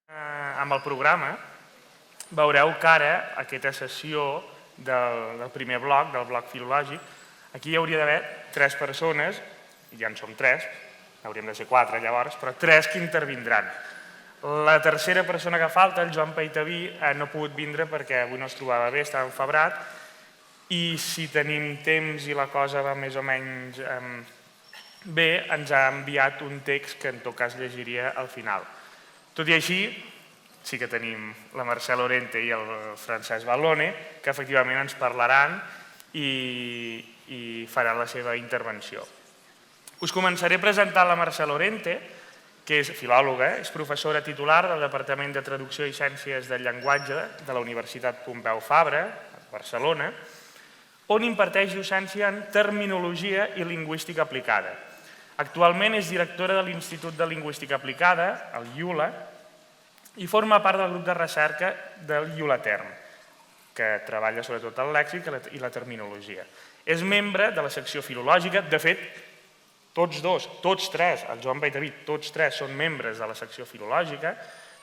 Amb el programa veureu que ara aquesta sessió del primer bloc, del bloc filològic, aquí hi hauria d'haver 3 persones, i ja en som 3, hauríem de ser 4 llavors, però 3 que intervindran. La tercera persona que falta, el Joan Paitaví, no ha pogut vindre perquè avui no es trobava bé, estava enfebrat, i si tenim temps i la cosa va més o menys bé, ens ha enviat un text que en tot cas llegiria al final. Tot i així, sí que tenim la Mercè Lorente i el Francesc Ballone, que efectivament ens parlaran i faran la seva intervenció. Us començaré presentant la Mercè Lorente, que és filòloga, és professora titular del Departament de Traducció i Ciències del Llenguatge de la Universitat Pompeu Fabra, a Barcelona, on imparteix docència en terminologia i lingüística aplicada. Actualment és directora de l'Institut de Lingüística Aplicada, el IULA, i forma part del grup de recerca del IULATERM, que treballa sobretot el lèxic i la terminologia. És membre de la secció filològica, de fet, tots tres, el Joan Paitaví, tots tres són membres de la secció filològica,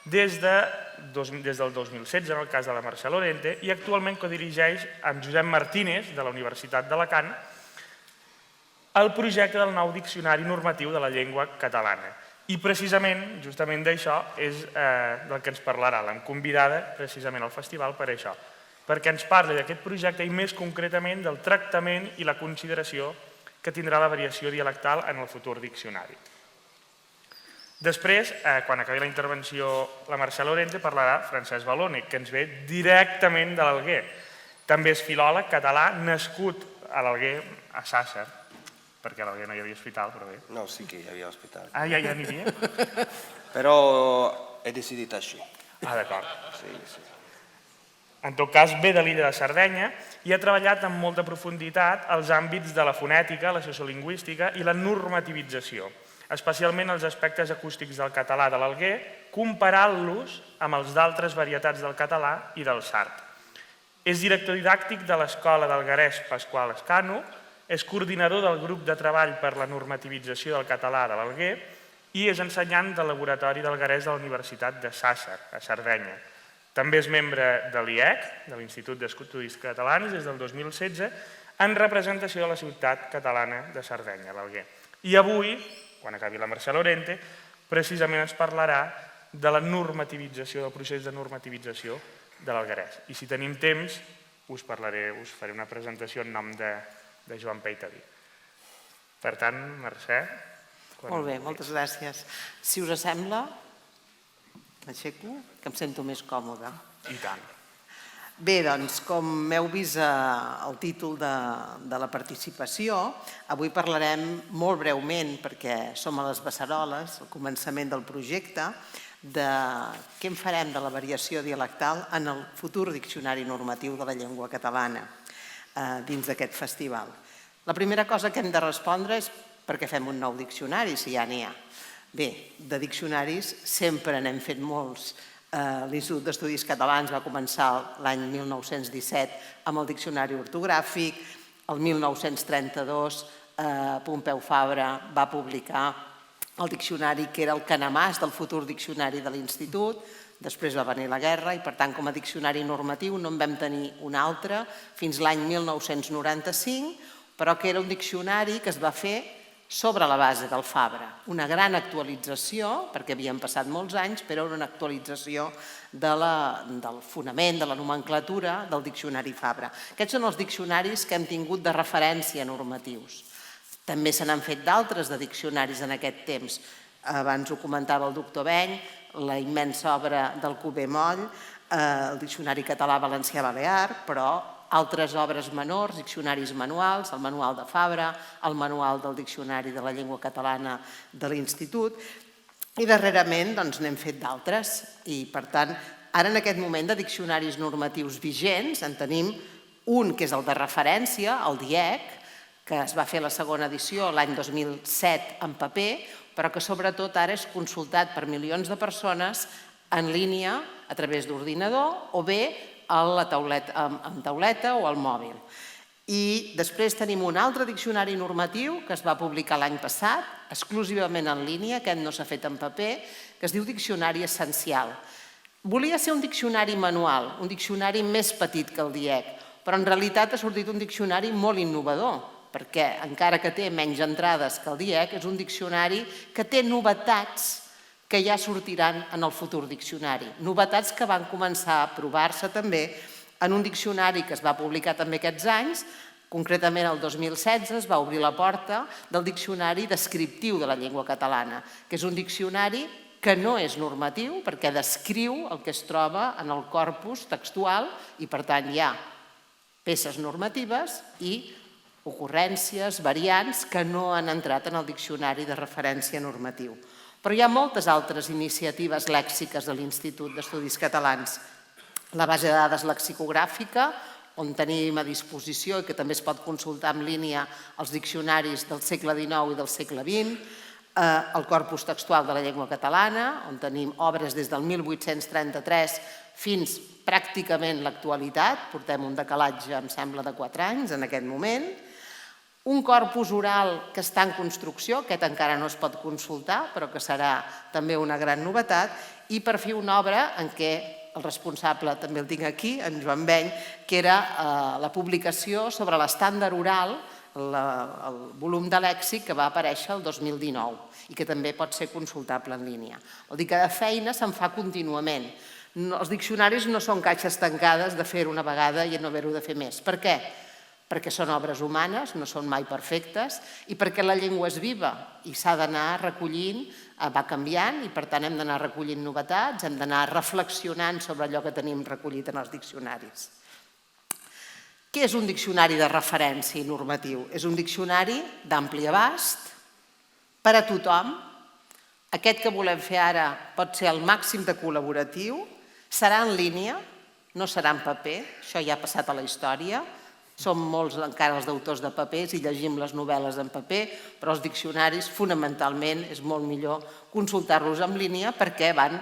des del 2016, en el cas de la Mercè Lorente, i actualment codirigeix amb Josep Martínez, de la Universitat d'Alacant, el projecte del nou diccionari normatiu de la llengua catalana. I precisament, justament d'això, és del que ens parlarà. L'hem convidada precisament al festival per això, perquè ens parli d'aquest projecte i més concretament del tractament i la consideració que tindrà la variació dialectal en el futur diccionari. Després, quan acabi la intervenció la Mercè Lorente, parlarà Francesc Ballone, que ens ve directament de l'Alguer. També és filòleg català, nascut a l'Alguer, a Sàsser, perquè a l'Alguer no hi havia hospital, però bé. No, sí que hi havia hospital. Ah, ja n'hi havia? Però he decidit així. Ah, d'acord. Sí. En tot cas, ve de l'illa de Sardenya i ha treballat amb molta profunditat els àmbits de la fonètica, la sociolingüística i la normativització, especialment els aspectes acústics del català de l'Alguer, comparant-los amb els d'altres varietats del català i del sard. És director didàctic de l'Escola d'Alguerès Pasqual Escano, és coordinador del grup de treball per la normativització del català de l'Alguer i és ensenyant del laboratori d'Alguerès de la Universitat de Sàsser, a Sardenya. També és membre de l'IEC, de l'Institut d'Estudis Catalans, des del 2016, en representació de la ciutat catalana de Sardenya, l'Alguer. I avui, quan acabi la Mercè Lorente, precisament ens parlarà de la normativització, del procés de normativització de l'Alguerès. I si tenim temps, us faré una presentació en nom de Joan Paitaví. Per tant, Mercè... Molt bé, moltes gràcies. Si us sembla, m'aixeco, que em sento més còmoda. I tant. Bé, doncs, com heu vist el títol de la participació, avui parlarem molt breument, perquè som a les Beceroles, al començament del projecte, de què en farem de la variació dialectal en el futur diccionari normatiu de la llengua catalana dins d'aquest festival. La primera cosa que hem de respondre és per què fem un nou diccionari, si ja n'hi ha. Bé, de diccionaris sempre n'hem fet molts. L'Institut d'Estudis Catalans va començar l'any 1917 amb el diccionari ortogràfic, el 1932 Pompeu Fabra va publicar el diccionari que era el canemàs del futur diccionari de l'Institut, després va venir la guerra i per tant com a diccionari normatiu no en vam tenir un altre fins l'any 1995, però que era un diccionari que es va fer sobre la base del Fabra. Una gran actualització, perquè havien passat molts anys, però era una actualització del fonament, de la nomenclatura del diccionari Fabra. Aquests són els diccionaris que hem tingut de referència normatius. També se n'han fet d'altres de diccionaris en aquest temps. Abans ho comentava el doctor Beny, la immensa obra del Cuber Moll, el diccionari català-valencià-balear, però altres obres menors, diccionaris manuals, el manual de Fabra, el manual del diccionari de la llengua catalana de l'Institut, i darrerament n'hem fet d'altres. I per tant, ara en aquest moment de diccionaris normatius vigents en tenim un que és el de referència, el DIEC, que es va fer la segona edició l'any 2007 en paper, però que sobretot ara és consultat per milions de persones en línia a través d'ordinador o bé en tauleta o al mòbil. I després tenim un altre diccionari normatiu que es va publicar l'any passat, exclusivament en línia, aquest no s'ha fet en paper, que es diu Diccionari Essencial. Volia ser un diccionari manual, un diccionari més petit que el DIEC, però en realitat ha sortit un diccionari molt innovador, perquè encara que té menys entrades que el DIEC, és un diccionari que té novetats que ja sortiran en el futur diccionari. Novetats que van començar a provar-se també en un diccionari que es va publicar també aquests anys, concretament el 2016 es va obrir la porta del Diccionari Descriptiu de la Llengua Catalana, que és un diccionari que no és normatiu perquè descriu el que es troba en el corpus textual i, per tant, hi ha peces normatives i ocurrències, variants que no han entrat en el diccionari de referència normatiu. Però hi ha moltes altres iniciatives lèxiques de l'Institut d'Estudis Catalans. La base de dades lexicogràfica, on tenim a disposició i que també es pot consultar en línia els diccionaris del segle XIX i del segle XX, el corpus textual de la llengua catalana, on tenim obres des del 1833 fins pràcticament l'actualitat, portem un decalatge, em sembla, de 4 anys en aquest moment, un corpus oral que està en construcció, aquest encara no es pot consultar, però que serà també una gran novetat, i per fi una obra en què el responsable, també el tinc aquí, en Joan Beny, que era la publicació sobre l'estàndard oral, el volum de lèxic que va aparèixer el 2019 i que també pot ser consultable en línia. Vol dir que de feina se'n fa contínuament. Els diccionaris no són caixes tancades de fer-ho una vegada i no haver-ho de fer més. Per què? Perquè són obres humanes, no són mai perfectes, i perquè la llengua és viva i s'ha d'anar recollint, va canviant, i per tant hem d'anar recollint novetats, hem d'anar reflexionant sobre allò que tenim recollit en els diccionaris. Què és un diccionari de referència i normatiu? És un diccionari d'ampli abast, per a tothom. Aquest que volem fer ara pot ser el màxim de col·laboratiu, serà en línia, no serà en paper, això ja ha passat a la història. Som molts encara els d'autors de papers i llegim les novel·les en paper, però els diccionaris fonamentalment és molt millor consultar-los en línia perquè van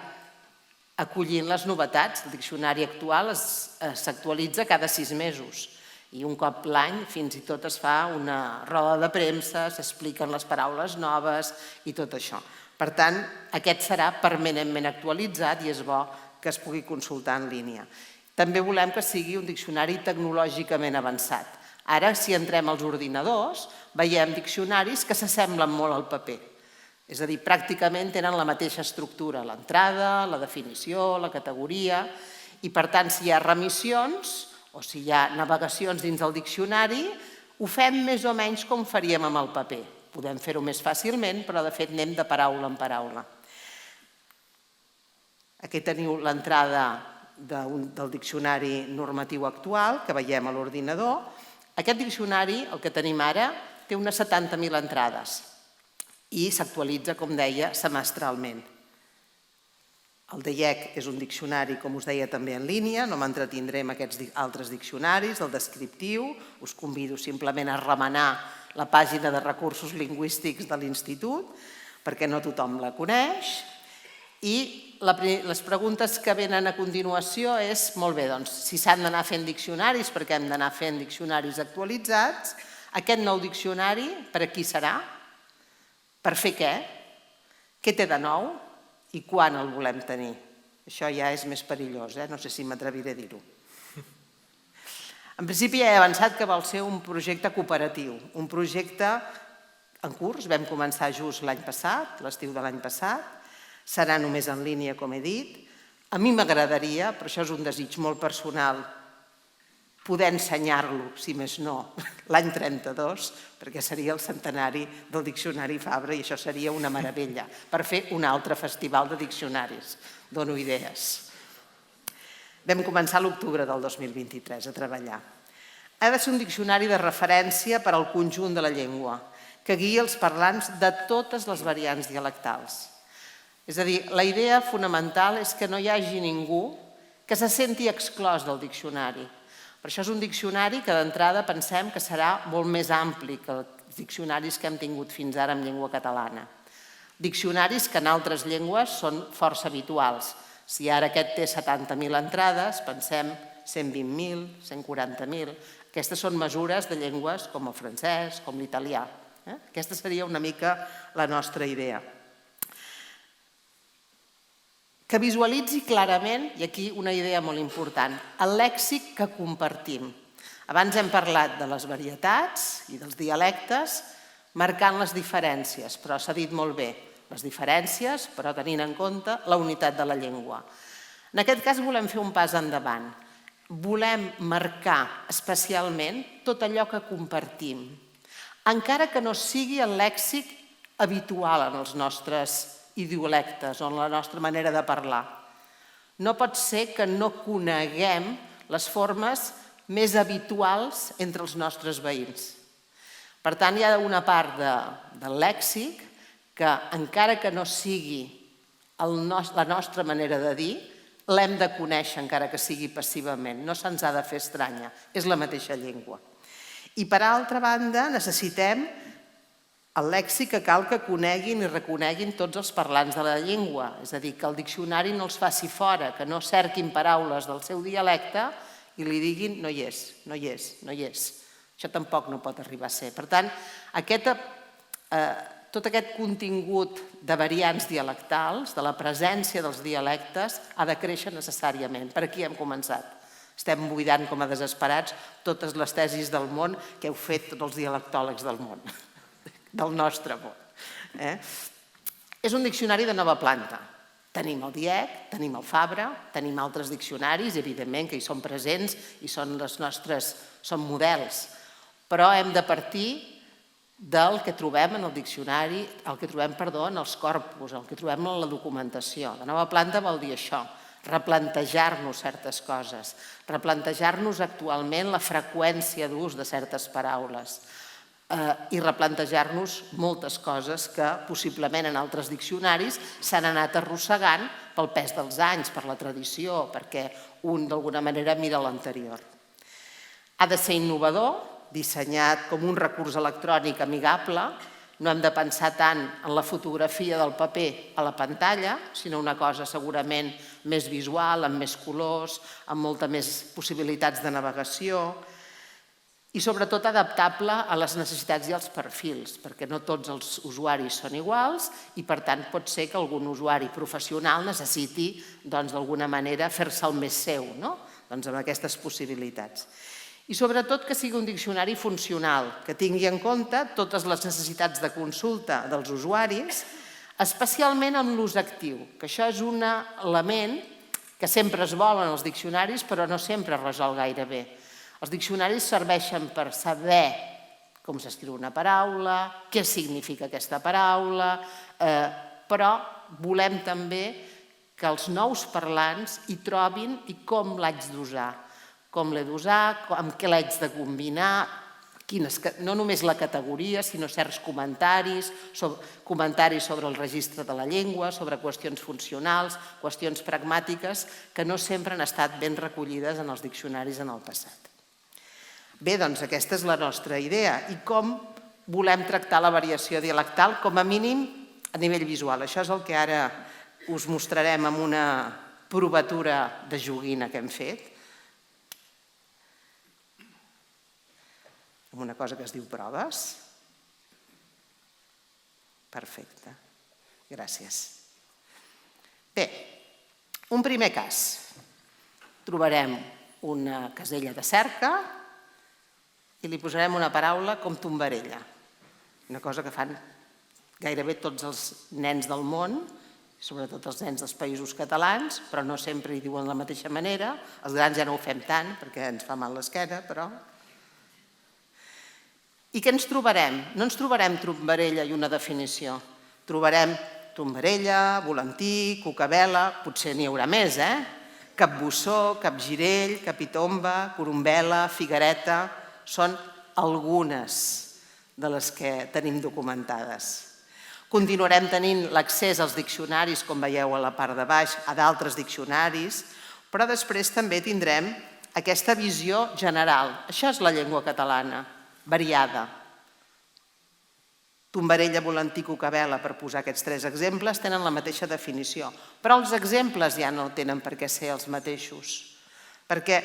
acollint les novetats. El diccionari actual s'actualitza cada 6 mesos i un cop l'any fins i tot es fa una roda de premsa, s'expliquen les paraules noves i tot això. Per tant, aquest serà permanentment actualitzat i és bo que es pugui consultar en línia. També volem que sigui un diccionari tecnològicament avançat. Ara, si entrem als ordinadors, veiem diccionaris que s'assemblen molt al paper. És a dir, pràcticament tenen la mateixa estructura, l'entrada, la definició, la categoria, i per tant, si hi ha remissions o si hi ha navegacions dins del diccionari, ho fem més o menys com faríem amb el paper. Podem fer-ho més fàcilment, però de fet anem de paraula en paraula. Aquí teniu l'entrada del diccionari normatiu actual que veiem a l'ordinador. Aquest diccionari, el que tenim ara, té unes 70.000 entrades i s'actualitza, com deia, semestralment. El DIEC és un diccionari, com us deia, també en línia, no m'entretindré en aquests altres diccionaris, el descriptiu, us convido simplement a remenar la pàgina de recursos lingüístics de l'Institut, perquè no tothom la coneix, i les preguntes que venen a continuació és, molt bé, doncs, si s'han d'anar fent diccionaris, perquè hem d'anar fent diccionaris actualitzats, aquest nou diccionari per a qui serà? Per fer què? Què té de nou? I quan el volem tenir? Això ja és més perillós, no sé si m'atreviré a dir-ho. En principi ja he avançat que vol ser un projecte cooperatiu, un projecte en curs, vam començar just l'any passat, l'estiu de l'any passat, serà només en línia, com he dit. A mi m'agradaria, però això és un desig molt personal, poder ensenyar-lo, si més no, l'any 32, perquè seria el centenari del Diccionari Fabra i això seria una meravella, per fer un altre festival de diccionaris. Dono idees. Vam començar a l'octubre del 2023 a treballar. Ha de ser un diccionari de referència per al conjunt de la llengua, que guiï els parlants de totes les variants dialectals. És a dir, la idea fonamental és que no hi hagi ningú que se senti exclòs del diccionari. Per això és un diccionari que d'entrada pensem que serà molt més ampli que els diccionaris que hem tingut fins ara en llengua catalana. Diccionaris que en altres llengües són força habituals. Si ara aquest té 70.000 entrades, pensem 120.000, 140.000. Aquestes són mesures de llengües com el francès, com l'italià. Aquesta seria una mica la nostra idea. Que visualitzi clarament, i aquí una idea molt important, el lèxic que compartim. Abans hem parlat de les varietats i dels dialectes, marcant les diferències, però s'ha dit molt bé, les diferències, però tenint en compte la unitat de la llengua. En aquest cas volem fer un pas endavant. Volem marcar especialment tot allò que compartim, encara que no sigui el lèxic habitual en els nostres idiolectes o en la nostra manera de parlar. No pot ser que no coneguem les formes més habituals entre els nostres veïns. Per tant, hi ha una part del lèxic que, encara que no sigui la nostra manera de dir, l'hem de conèixer, encara que sigui passivament. No se'ns ha de fer estranya, és la mateixa llengua. I, per altra banda, necessitem el lèxic que cal que coneguin i reconeguin tots els parlants de la llengua. És a dir, que el diccionari no els faci fora, que no cerquin paraules del seu dialecte i li diguin no hi és, no hi és, no hi és. Això tampoc no pot arribar a ser. Per tant, tot aquest contingut de variants dialectals, de la presència dels dialectes, ha de créixer necessàriament. Per aquí hem començat. Estem buidant com a desesperats totes les tesis del món que heu fet tots els dialectòlegs del món, del nostre món. És un diccionari de nova planta. Tenim el DIEC, tenim el Fabra, tenim altres diccionaris, evidentment que hi són presents i són models, però hem de partir del que trobem en el diccionari, el que trobem, en els corpus, el que trobem en la documentació. La nova planta vol dir això, replantejar-nos certes coses, replantejar-nos actualment la freqüència d'ús de certes paraules i replantejar-nos moltes coses que possiblement en altres diccionaris s'han anat arrossegant pel pes dels anys, per la tradició, perquè un d'alguna manera mira l'anterior. Ha de ser innovador, dissenyat com un recurs electrònic amigable. No hem de pensar tant en la fotografia del paper a la pantalla, sinó una cosa segurament més visual, amb més colors, amb moltes més possibilitats de navegació i sobretot adaptable a les necessitats i als perfils, perquè no tots els usuaris són iguals i per tant pot ser que algun usuari professional necessiti d'alguna manera fer-se'l més seu, amb aquestes possibilitats. I sobretot que sigui un diccionari funcional, que tingui en compte totes les necessitats de consulta dels usuaris, especialment amb l'ús actiu, que això és un element que sempre es vol en els diccionaris però no sempre es resol gaire bé. Els diccionaris serveixen per saber com s'escriu una paraula, què significa aquesta paraula, però volem també que els nous parlants hi trobin i com l'haig d'usar. Com l'he d'usar, amb què l'haig de combinar, no només la categoria, sinó certs comentaris sobre el registre de la llengua, sobre qüestions funcionals, qüestions pragmàtiques, que no sempre han estat ben recollides en els diccionaris en el passat. Bé, doncs aquesta és la nostra idea i com volem tractar la variació dialectal, com a mínim a nivell visual. Això és el que ara us mostrarem amb una provatura de joguina que hem fet, amb una cosa que es diu proves. Perfecte. Gràcies. Bé, un primer cas. Trobarem una casella de cerca i li posarem una paraula com tombarella. Una cosa que fan gairebé tots els nens del món, sobretot els nens dels països catalans, però no sempre hi diuen de la mateixa manera. Els grans ja no ho fem tant perquè ens fa mal l'esquena, però... I què ens trobarem? No ens trobarem tombarella i una definició. Trobarem tombarella, volantí, cucabela, potser n'hi haurà més, capbussó, capgirell, capitomba, corumbela, figuereta... Són algunes de les que tenim documentades. Continuarem tenint l'accés als diccionaris, com veieu a la part de baix, a d'altres diccionaris, però després també tindrem aquesta visió general. Això és la llengua catalana, variada. Tombarella, volantí, cucabela, per posar aquests 3 exemples, tenen la mateixa definició, però els exemples ja no tenen per què ser els mateixos, perquè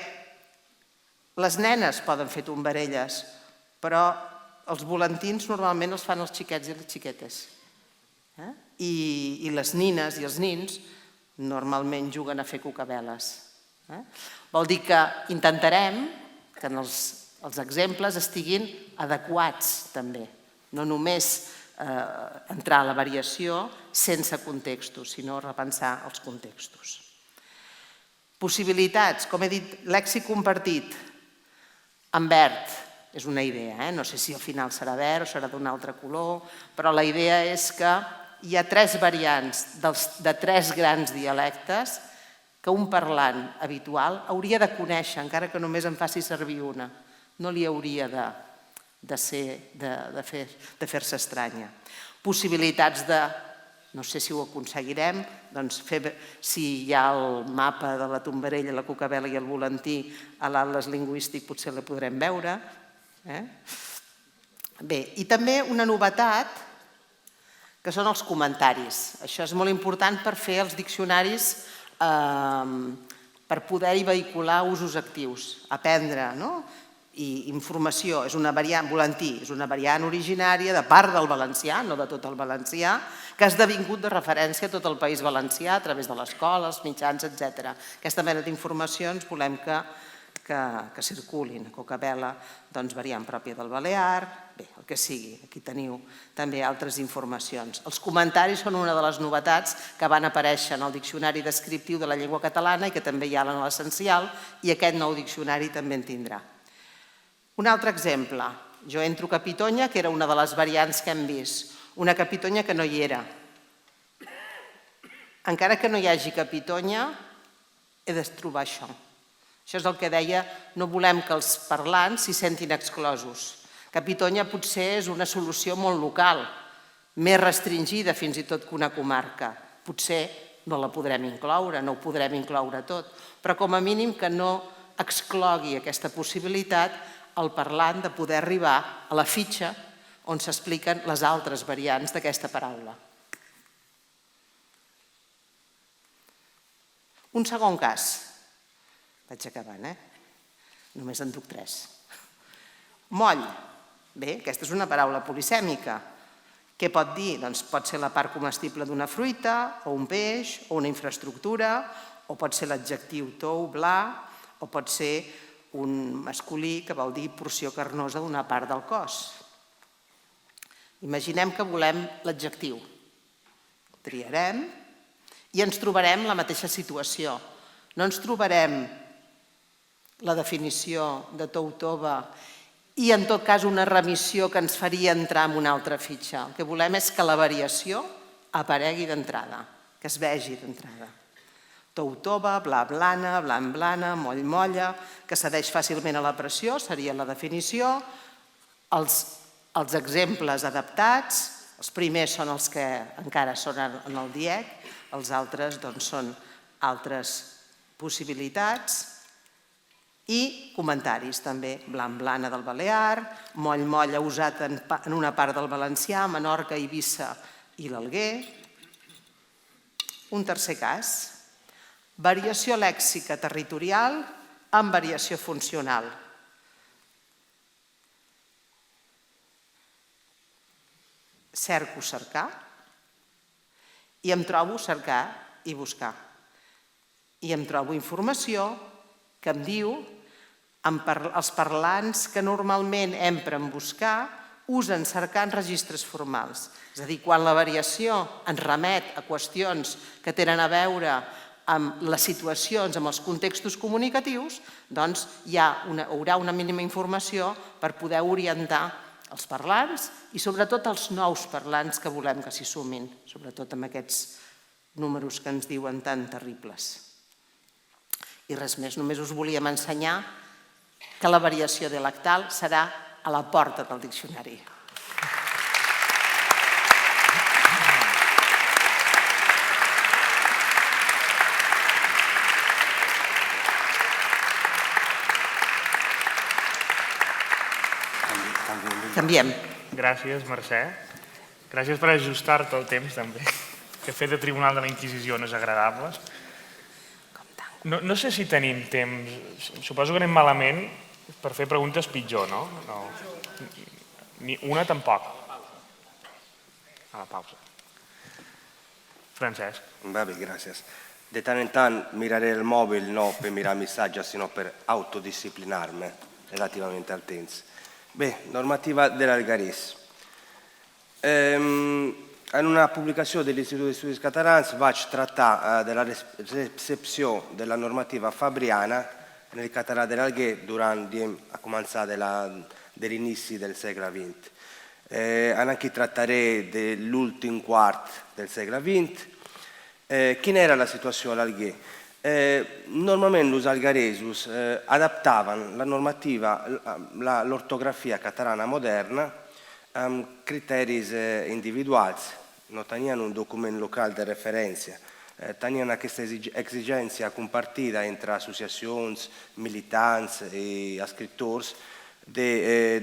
Les nenes poden fer tombarelles, però els volantins normalment els fan els xiquets i les xiquetes. I les nines i els nins normalment juguen a fer cucaveles. Vol dir que intentarem que els exemples estiguin adequats també, no només entrar a la variació sense contextos, sinó repensar els contextos. Possibilitats, com he dit, lèxic compartit en verd és una idea, no sé si al final serà verd o serà d'un altre color, però la idea és que hi ha 3 variants de 3 grans dialectes que un parlant habitual hauria de conèixer, encara que només en faci servir una. No li hauria de fer-se estranya. Possibilitats de, no sé si ho aconseguirem, doncs si hi ha el mapa de la tombarella, la cucavela i el volantí a l'atles lingüístic potser la podrem veure. Bé, i també una novetat que són els comentaris. Això és molt important per fer els diccionaris, per poder-hi vehicular usos actius, aprendre, i informació. És una variant, volantí, és una variant originària de part del valencià, no de tot el valencià, que ha esdevingut de referència a tot el País Valencià a través de l'escola, els mitjans, etc. Aquesta mena d'informacions volem que circulin. Cucavela, doncs variant pròpia del balear, bé, el que sigui. Aquí teniu també altres informacions. Els comentaris són una de les novetats que van aparèixer en el Diccionari Descriptiu de la Llengua Catalana i que també hi ha en l'essencial, i aquest nou diccionari també en tindrà. Un altre exemple, jo entro capitonya, que era una de les variants que hem vist, una capitonya que no hi era. Encara que no hi hagi capitonya, he de trobar això. Això és el que deia, no volem que els parlants s'hi sentin exclosos. Capitonya potser és una solució molt local, més restringida fins i tot que una comarca. Potser no la podrem incloure, no ho podrem incloure tot, però com a mínim que no exclogui aquesta possibilitat el parlant de poder arribar a la fitxa on s'expliquen les altres variants d'aquesta paraula. Un segon cas. Vaig acabant, Només en duc 3. Moll. Bé, aquesta és una paraula polisèmica. Què pot dir? Doncs pot ser la part comestible d'una fruita, o un peix, o una infraestructura, o pot ser l'adjectiu tou, bla, o pot ser un masculí que vol dir porció carnosa d'una part del cos. Imaginem que volem l'adjectiu. Triarem i ens trobarem la mateixa situació. No ens trobarem la definició de tou-tova i en tot cas una remissió que ens faria entrar en una altra fitxa. El que volem és que la variació aparegui d'entrada, que es vegi d'entrada. Tou-tova, bla-blana, blan-blana, moll-molla, que cedeix fàcilment a la pressió, seria la definició. Els exemples adaptats, els primers són els que encara són en el DIEC, els altres són altres possibilitats. I comentaris també, blan-blana del balear, moll-molla usat en una part del valencià, Menorca, Eivissa i l'Alguer. Un tercer cas. Variació lèxica territorial amb variació funcional. Cerco cercar i em trobo cercar i buscar. I em trobo informació que em diu els parlants que normalment empren buscar usen cercar en registres formals. És a dir, quan la variació ens remet a qüestions que tenen a veure amb les situacions, amb els contextos comunicatius, doncs hi haurà una mínima informació per poder orientar els parlants i sobretot els nous parlants que volem que s'hi sumin, sobretot amb aquests números que ens diuen tan terribles. I res més, només us volíem ensenyar que la variació dialectal serà a la porta del diccionari. Canviem. Gràcies, Mercè. Gràcies per ajustar-te al temps, també. Que fer de Tribunal de la Inquisició no és agradable. No sé si tenim temps. Suposo que anem malament. Per fer preguntes pitjor, no? Ni una tampoc. A la pausa. Francesc. Va bé, gràcies. De tant en tant miraré el mòbil no per mirar missatges, sinó per autodisciplinar-me relativament al temps. Bé, normativa dell'Algarès. En una publicació de l'Istitut d'Estudis Catalans vaig tractar de la recepció de la normativa fabriana nel català de l'Alguer durant, a començar de l'inici del segle XX. Anche trattaré dell'ultim quart del segle XX. Quina era la situació a l'Alguer? Normalment els algaresos adaptaven la normativa, l'ortografia catalana moderna amb criteris individuals, no tenien un document local de referència, tenien aquesta exigència compartida entre associacions, militants i escriptors de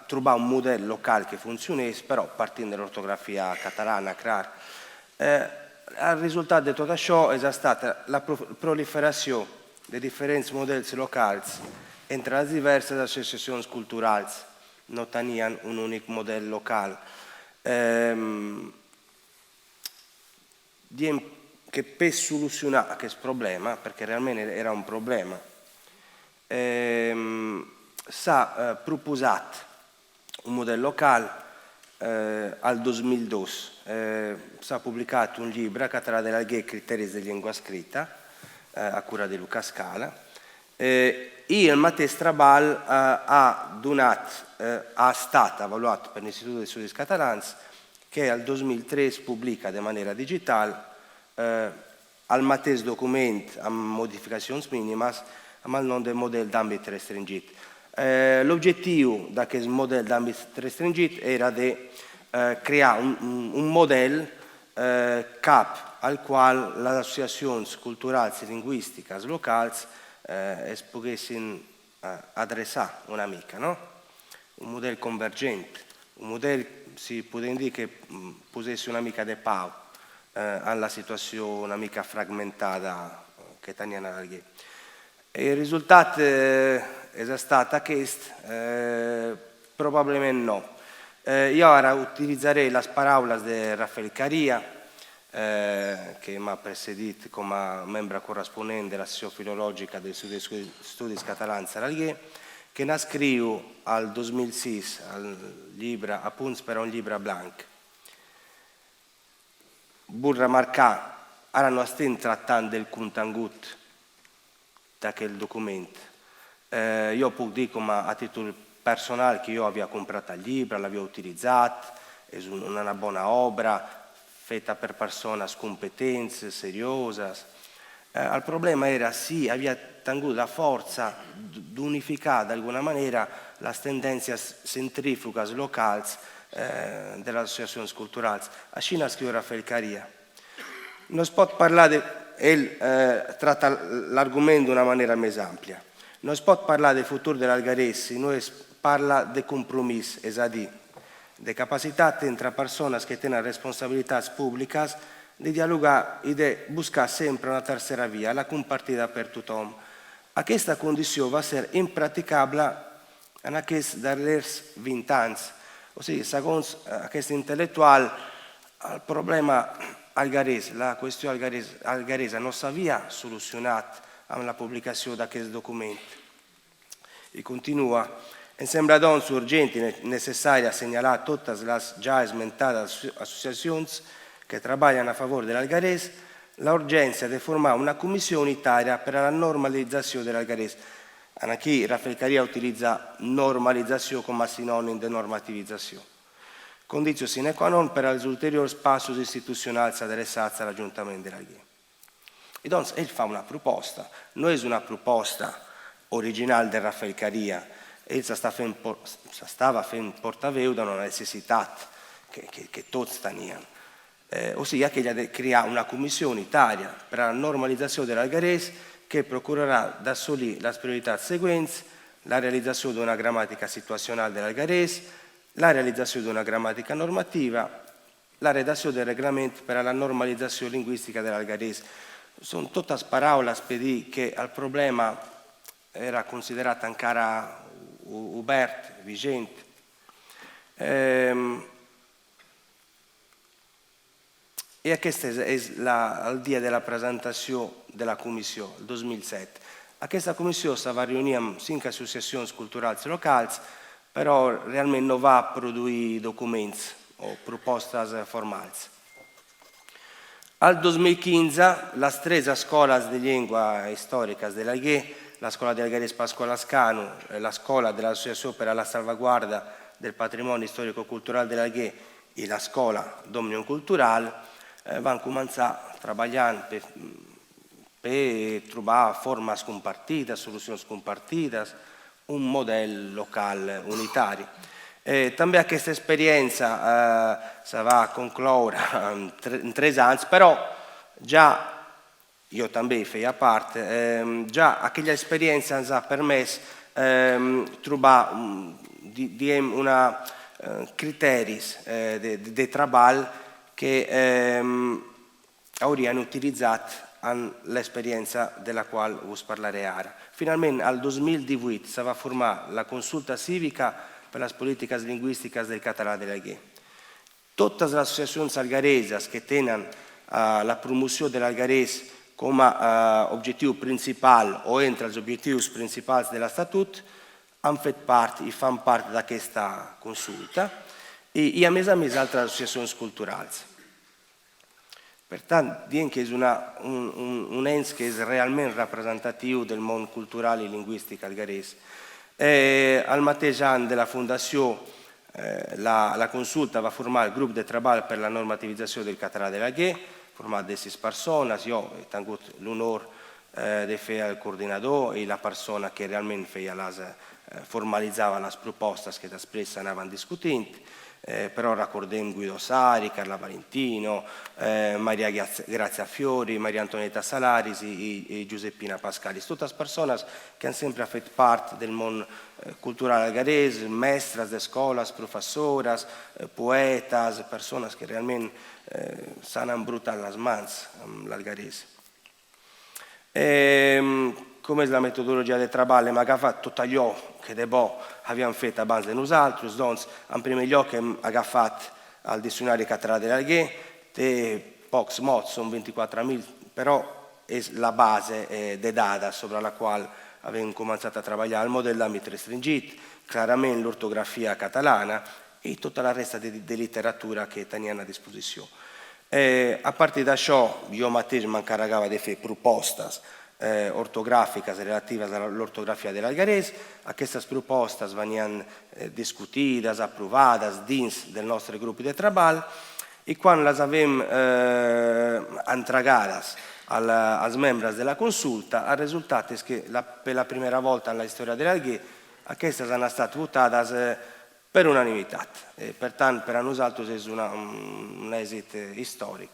trobar un model local que funcionés, però partint de l'ortografia catalana, clar. El risultat de tot això és stata la proliferació de diferents models locals entre les diverses associacions culturals. No tenien un únic model local. Diem que per solucionar aquest problema, perquè realment era un problema, s'ha proposat un model local al 2002. S'ha pubblicato un libro, Català de l'Alguer, criteris de llengua scritta, a cura di Luca Scala, i il mateix treball ha estat avaluat per l'Institut d'Estudis Catalans, que al 2003 pubblica de manera digital el mateix document amb modificacions mínimes amb el nom de model d'àmbit restringit. L'objectiu d'aquest model d'àmbit restringit era de crear un model cap al qual les associacions culturals i lingüístiques locals es poguessin adreçar una mica, no? Un model convergent, un model, si podem dir, che posessi una mica de pau alla situazione una mica fragmentata che tenien a l'Alguer. Il risultat è stato aquest? Probablement no. Io ora utilizzerei les paraules de Rafael Caria, che m'ha precedit com a membre corresponent de la secció filològica dels Estudis Catalans a l'Alguer, que n'escriu al 2006 el llibre Apunts per a un llibre blanc. Vull remarcar, ara no estem tractant del contingut d'aquell document. Jo puc dir com a títol personal che io aveva comprato il libro, l'aveva utilizzato, è una buona opera fatta per persone competenti, seriose. Il problema era sì, aveva tenuto la forza di unificare di alguna maniera le tendenze centrifughe locali delle associazioni culturali. Així nasce Rafael Caria. Non si può parlare, tratta l'argomento in una maniera più ampia. Non si può parlare del futuro dell'Algarès, noi parla de compromís, és a dir, de capacitat entre persones que tenen responsabilitats públiques de dialogar i de buscar sempre una tercera via, la compartida per tothom. Aquesta condició va ser impraticable en aquests darrers 20 anys. O sigui, segons aquest intel·lectual, el problema algarès, la qüestió algaresa no s'havia solucionat amb la publicació d'aquest document. I continua. Em sembra doncs urgent i necessari assenyalar totes les ja esmentades associacions que treballen a favor de l'algarès l'urgència de formar una comissió unitària per a la normalització de l'algarès. Aquí Rafael Caria utilitza normalització com a sinònim de normativització. Condició sine qua non per als ulteriors passos istitucionals adreçats a l'Ajuntament de l'Alguer. I doncs ell fa una proposta, no és una proposta original de Rafael Caria, ell s'estava fent portaveu d'una necessitat que tots tenien, o sigui aquella de crear una comissió unitària per a la normalització de l'algarès que procurarà d'assolir les prioritats següents: la realització d'una gramàtica situacional de l'algarès, la realització d'una gramàtica normativa, la redació del reglament per a la normalització lingüística de l'algarès. Són totes paraules per dir que el problema era considerata ancora oberta, vigente. E questo è il dia della presentazione della Commissione, il 2007. A questa Commissione si riuniamo 5 associazioni culturali locali, però realmente non va a produrre documenti o proposte formali. Al 2015, le 3 scuole di lingua storica dell'Alghè, la scuola del Algherese Pasquale Ascano, la scuola dell'Associazione per la salvaguardia del patrimonio storico-culturale dell'Alghè e la scuola d'Omnium Culturale, vanno cominciare a lavorare per trovare forme scompartite, soluzioni scompartite, un modello locale unitario. També questa esperienza si va a concludere in 3 anni, però già io també feia parte, già aquella esperienza ci ha permesso di trovare criteri di lavoro che avremmo utilizzato l'esperienza della quale vi parlerò ora. Finalmente al 2018 si va formare la consulta civica per le politiche linguistiche del català dell'Alghè. Tutte le associazioni algheresi che tengono la promozione dell'algherese come obiettivo principale o entre gli obiettivi principali dello Statuto hanno fatto parte e fanno parte di questa consulta e a mese altre associazioni culturali. Pertanto, direi che è un ente che è realmente rappresentativo del mondo culturale e linguistico algherese. Al stesso anno della fondazione, la consulta va a formare il gruppo di lavoro per la normativizzazione del català dell'Alghè, formato da 6 persone. Io ho avuto l'onore di fare il coordinatore e la persona che realmente formalizzava le proposte che da spesso andavano discutendo. Però ricordiamo Guido Sari, Carla Valentino, Maria Grazia Fiori, Maria Antonietta Salaris e Giuseppina Pascalis, tutte persone che hanno sempre fatto parte del mondo culturale algherese, maestras de scuolas, professoras, poetas, persone che realmente sanno bruttare le mani l'algherese. Come la metodologia del lavoro, ma che ha fatto tutto ciò che abbiamo fatto a base di nosaltres, doncs, in primo luogo abbiamo fatto al dizionario català dell'Alghè, té pocs mots, sono 24.000, però è la base di dati sopra la quale abbiamo cominciato a lavorare, il modello d'ambito restringito, chiaramente l'ortografia catalana e tutta la resta di letteratura che teniamo a disposizione. A partire da ciò, io stesso mi incaricavo di fare proposte ortografiche relative all'ortografia dell'algherese. Queste proposte venivano discutite, approvate dins del nostro gruppo di lavoro e quando le abbiamo entregate ai membri della consulta, il risultato è che per la prima volta nella storia dell'Alghè queste sono state votate per unanimità. Pertanto per noi è un esito storico.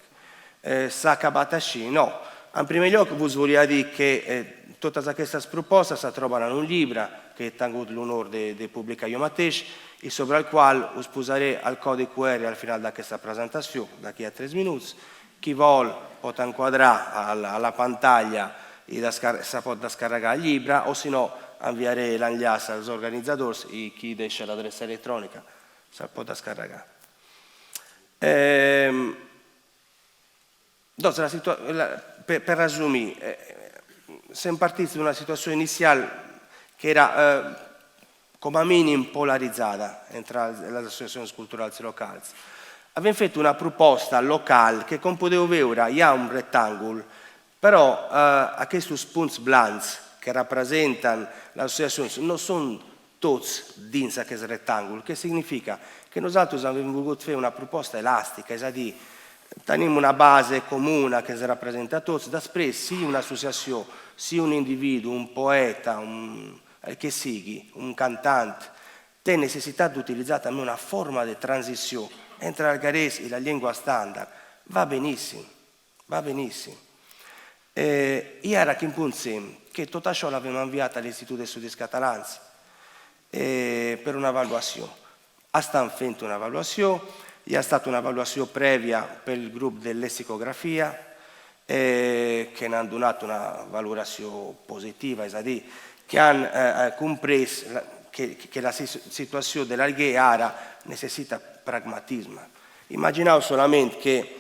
Si è accabato così? No. In primo luogo vi voglio dire che tutte queste proposte si trovano in un libro che ho avuto l'onore di pubblicare io stesso e sopra il quale vi sposerò al codice QR al finale di questa presentazione, da qui a 3 minuti. Chi vuole può inquadrare alla pantaglia e si può scaricare il libro o se no invierò l'indice agli organizzatori e chi lascia l'adressa elettronica si può scaricare. Per resumere, siamo partiti da una situazione iniziale che era come minimo polarizzata tra le associazioni culturali locali. Abbiamo fatto una proposta locale che, come potete vedere, ha un rettangolo, però a questi punti bianchi che rappresentano l'associazione non sono tutti dentro questo rettangolo, che significa che noi abbiamo voluto fare una proposta elastica, cioè teniamo una base comune che si rappresenta tutti, després sia un'associazione, sia un individuo, un poeta, che sigui, un cantante, té necessità di utilizzare també una forma di transizione entre l'algherese e la lingua standard. Va benissimo, va benissimo. E ora che in punto siamo? Che tutto ciò l'abbiamo inviato all'Istituto di Studi Catalani per un'evaluazione. Stanno facendo un'evaluazione. È stata un'evaluazione previa per il gruppo di lessicografia che ne hanno dato una valorazione positiva, cioè che hanno compreso che la situazione dell'Alghe ara necessita pragmatismo. Immaginavo solamente che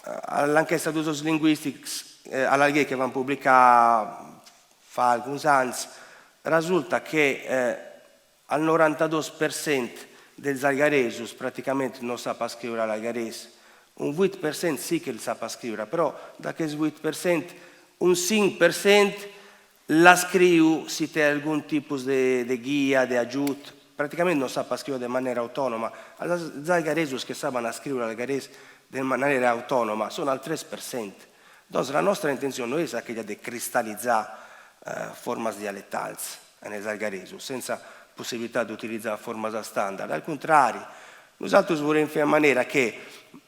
all'inchiesta d'usos linguistics all'Alghe che vanno pubblicare fa alcuni anni, risulta che al 92% degli algaresos praticamente non sa scrivere l'algarese. Un 8% sì che sa scrivere, però da questo 8% un 5% la scrive se c'è alcun tipo di guia, di aiuto, praticamente non sa scrivere in maniera autonoma. Gli algaresos che sanno scrivere l'algarese in maniera autonoma sono al 3%. Quindi la nostra intenzione non è quella di cristallizzare forme dialettali negli algaresos, senza possibilità di utilizzare forme standard. Al contrario, noi vorremmo fare in maniera che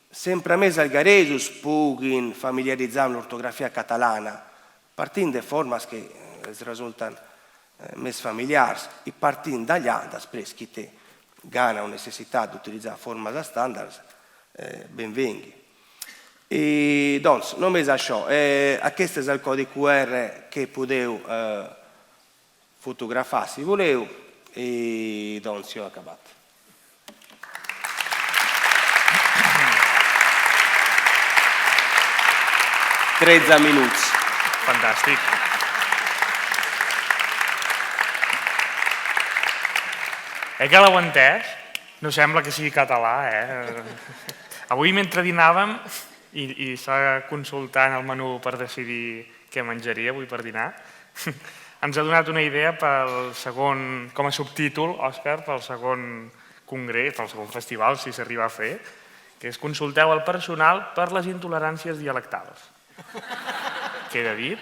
sempre a me gli algaresos puguin familiarizzare l'ortografia catalana, partendo da forme che risultano messe familiari, e partendo da là, després chi te gana la necessità di utilizzare forme standard, benvenghi. E doncs, només això. Aquest és el codi QR que podeu fotografar si voleu, i doncs jo he acabat. Tretze minuts. Fantàstic. Que l'heu entès? No sembla que sigui català, Avui, mentre dinàvem, i s'ha consultat el menú per decidir què menjaria avui per dinar, ens ha donat una idea pel segon, com a subtítol, Òscar, pel segon congrés, pel segon festival, si s'arriba a fer, que és consulteu el personal per les intoleràncies dialectals. Queda dit.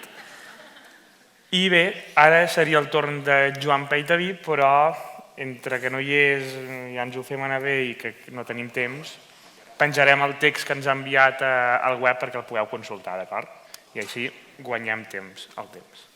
I bé, ara seria el torn de Joan Peitaví, però entre que no hi és, ja ens ho fem anar bé i que no tenim temps, penjarem el text que ens ha enviat al web perquè el pugueu consultar, d'acord? I així guanyem temps, el temps.